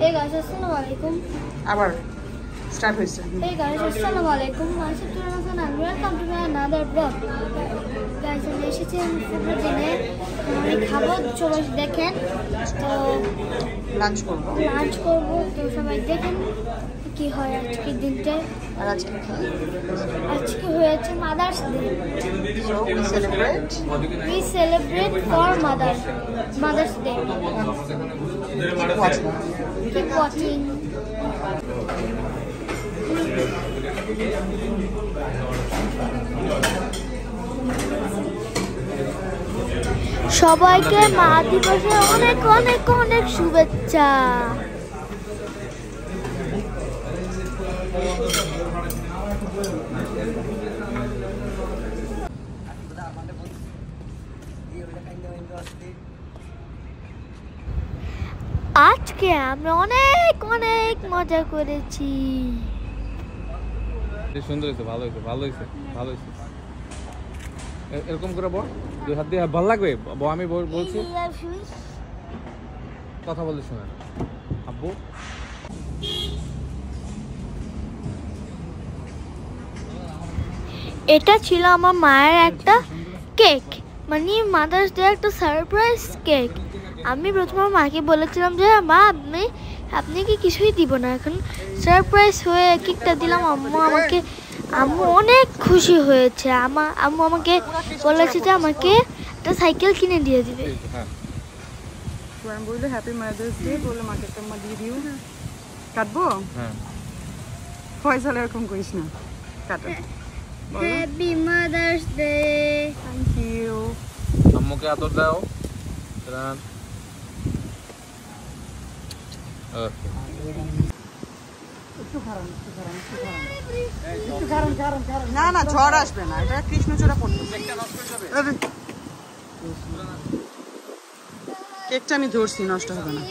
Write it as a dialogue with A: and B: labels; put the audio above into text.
A: Hey guys, assalamualaikum.
B: আবার start হয়েছে।
A: Hey guys, assalamualaikum. Welcome to another vlog. Guys, আমি এসেছি ফুডের দিনে আমি খাবো সবাই দেখেন তো
B: লাঞ্চ করব
A: তো সবাই দেখেন কি হয় আজকের দিনটা।
B: আর আজকে কি
A: আজকে হয়েছে mother's day.
B: So we
A: celebrate for Mother's Day. Keep watching. সবাইকে মা দিবসের অনেক অনেক অনেক শুভেচ্ছা। আজকে আমরা অনেক অনেক মজা করেছি।
C: সুন্দর হয়েছে, ভালো হয়েছে, ভালো হয়েছে, ভালো হয়েছে। এরকম করে বল, দুই হাত দিয়ে ভালো লাগবে। আমি বলছি কথা বলতে শোনেন আব্বু।
A: এটা ছিল আমার মায়ের একটা কেক, মানে মাদার্স ডে একটা সারপ্রাইজ কেক। আমি প্রথমে মাকে বলেছিলাম যে মা আপনি কি কিছুই দিব না, এখন সারপ্রাইজ হয়ে কেকটা দিলাম। আম্মু অনেক খুশি হয়েছে। আম্মু আমাকে বলেছে যে আমাকে একটা সাইকেল কিনে দিয়ে দিবে।
B: আমি বললো হ্যাপি মাদার্স ডে, বলে মাকে একটা মা দিয়ে দিও। কাটবো? হ্যাঁ। ফয়সাল এরকম করিস না, কাটো।
A: Happy mother's day.
B: Thank you.
C: আম্মুকে আদর দাও।
B: না না, ঝড় আসবে না, এটা কৃষ্ণচূড়া পড়তো। কেকটা আমি ধরছি, নষ্ট হবে না।